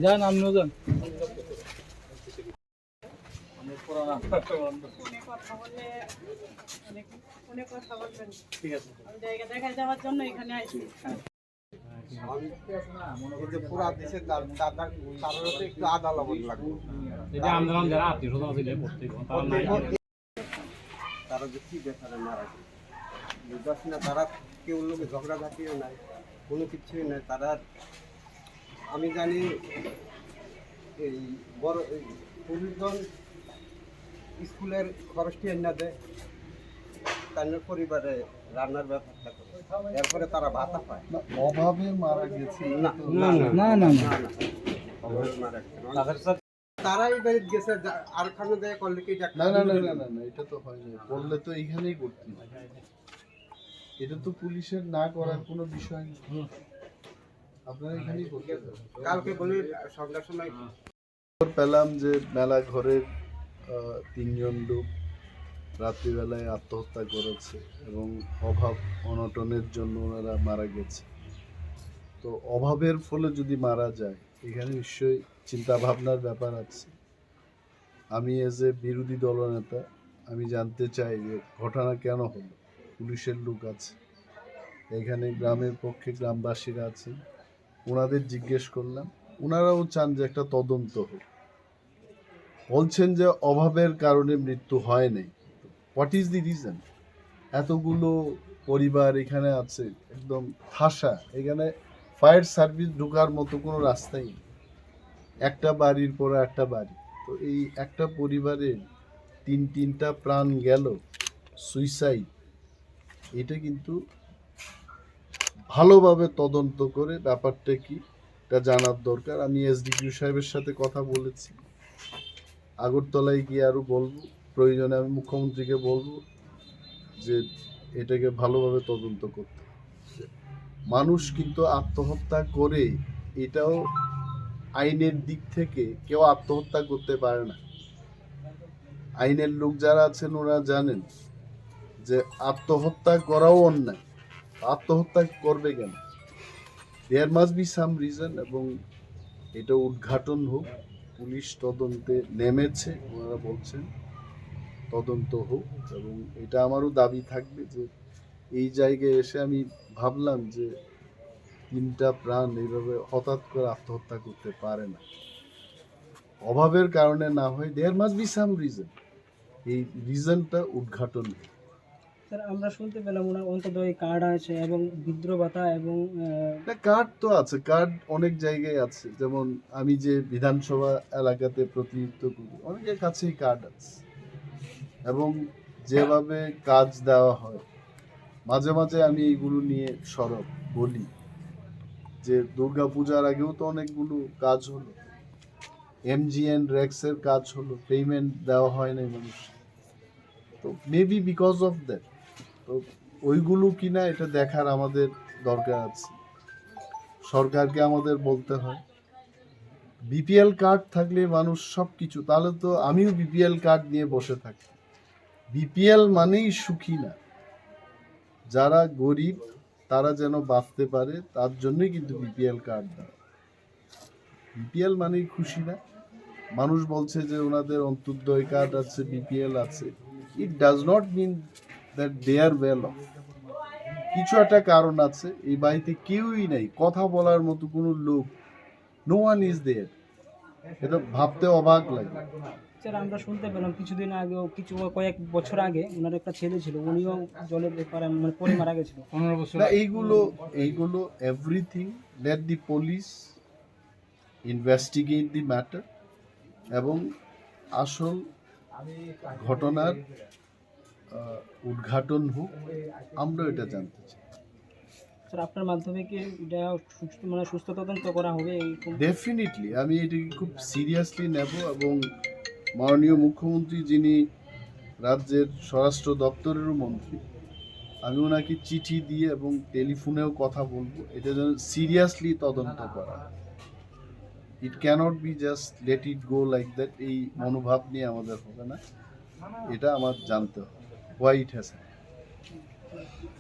যান আপনিও যান। ঠিক আছে, জায়গা দেখা যাওয়ার জন্য এখানে আসছি। পুরা দেশের একটু আদা লবণ লাগবে। আন্দোলন যারা আত্মীয় স্বজন ছিল তারা যে কি ব্যাপারে মারা গেছে না, তারা কেউ লোকে ঝগড়াঝাটিও নাই, কোনো কিছুই নাই। তারা আমি জানি এই বড় পুলিশজন স্কুলের খরচটি এনে দেয়, তাদের পরিবারে রান্নার ব্যাপারটা করে, এরপরে তারা ভাতা পায়। অভাবে মারা গেছে না না না না না অভাবে মারা গেছে তারাই বেরিয়ে গেছে, আর খানে দেয় করলে কি না না না না না না, এটা তো হয় না। করলে তো এইখানেই করতে হয়। এটা তো পুলিশের না করার কোনো বিষয় নেই, আপনারা এখানেই করতে হবে। কালকে বলি সন্ধ্যার সময় পেলাম যে মেলা ঘরের 3 জন লোক রাত্রিবেলায় আত্মহত্যা করেছে এবং অভাব অনটনের জন্য ওনারা মারা গেছে। তো অভাবের ফলে যদি মারা যায়, এখানে নিশ্চয়ই চিন্তা ভাবনার ব্যাপার আছে। আমি এজ এ বিরোধী দলনেতা আমি জানতে চাই যে ঘটনা কেন হলো। পুলিশের লোক আছে এখানে, গ্রামের পক্ষে গ্রামবাসীরা আছেন, ওনাদের জিজ্ঞেস করলাম, ওনারাও চান যে একটা তদন্ত হোক। বলছেন যে অভাবের কারণে মৃত্যু হয় নাই। What is the reason? এতগুলো পরিবার এখানে আছে, একদম ঠাসা, এখানে ফায়ার সার্ভিস ঢোকার মতো কোনো রাস্তাই নেই, একটা বাড়ির পর একটা বাড়ি। তো এই একটা পরিবারের তিনটা প্রাণ গেল, সুইসাইড। এটা কিন্তু ভালোভাবে তদন্ত করে ব্যাপারটা কি এটা জানার দরকার। আমি এসডিপিও সাহেবের সাথে কথা বলেছি, আগরতলায় গিয়ে আরও বলবো, প্রয়োজনে আমি মুখ্যমন্ত্রীকে বলবো যে এটাকে ভালোভাবে তদন্ত করতে। মানুষ কিন্তু আত্মহত্যা করে, এটাও আইনের দিক থেকে কেউ আত্মহত্যা করতে পারে না। আইনের লোক যারা আছেন ওরা জানেন যে আত্মহত্যা করাও অন্যায়। আত্মহত্যা করবে কেন? There must be some reason, এবং এটা উদ্ঘাটন হোক। পুলিশ তদন্তে নেমেছে, ওনারা বলছেন তদন্ত হোক, এবং এটা আমারও দাবি থাকবে যে এই জায়গায় এসে আমি ভাবলাম যে 3টা প্রাণ এইভাবে হঠাৎ করে আত্মহত্যা করতে পারে না, অভাবের কারণে না হয়। There must be some reason, এই রিজনটা উদ্ঘাটন হোক। স্যার আমরা শুনতে পেলাম ওনার অন্তত এই কার্ড আছে এবং বিদ্রোহ ভাতা এবং কার্ড তো আছে, কার্ড অনেক জায়গায় আছে। যেমন আমি যে বিধানসভা এলাকাতে প্রতিনিধিত্ব করি, অনেকের কাছেই কার্ড আছে, এবং যেভাবে কাজ দেওয়া হয়, মাঝে মাঝে আমি এইগুলো নিয়ে সরব বলি যে দুর্গাপূজার আগেও তো অনেকগুলো কাজ হলো, এমজিএন রেক্সের কাজ হলো, পেমেন্ট দেওয়া হয় নাই মানুষ। তো মেবি বিকজ অফ দ্যাট, তো ওইগুলো কিনা এটা দেখার আমাদের দরকার আছে। সরকারকে আমাদের বলতে হয়, বিপিএল কার্ড থাকলে মানুষ সব কিছু, তাহলে তো আমিও বিপিএল কার্ড নিয়ে বসে থাকি। বিপিএল মানেই সুখী না, যারা গরিব তারা যেন বাঁচতে পারে, তার জন্যই কিন্তু বিপিএল কার্ড দেয়। বিপিএল মানেই খুশি না। মানুষ বলছে যে ওনাদের অন্তর্দয় কার্ড আছে, বিপিএল আছে, it does not mean that they are well off. কিছু একটা কারণ আছে, এই বাড়িতে কেউই নেই, কথা বলার মতো কোনো লোক, নো ওয়ান ইজ দেয়ার। এটা ভাবতে অবাক লাগে। স্যার আমরা শুনতে পেলাম কিছুদিন আগেও, কয়েক বছর আগে ওনার একটা ছেলে ছিল, উনিও জলের ব্যাপারে মানে পরে মারা গেছিল। 15 বছর না, এইগুলো everything late the police investigate the matter, এবং আসল ঘটনার উদ্ঘাটন হোক, আমরা এটা জানতে চাই। স্যার আপনার মাধ্যমে কি এটা সুস্থ তদন্ত করা হবে? ডেফিনেটলি আমি এটাকে খুব সিরিয়াসলি নেব, এবং মাননীয় মুখ্যমন্ত্রী, যিনি রাজ্যের স্বরাষ্ট্র দপ্তরেরও মন্ত্রী, আমি ওনাকে চিঠি দিয়ে এবং টেলিফোনেও কথা বলবো, এটা যেন সিরিয়াসলি তদন্ত করা। It cannot be just let it go like that. এই মনোভাব নিয়ে আমাদের হবে না, এটা আমার জানতে হবে হোয়াই ইট হ্যাজ।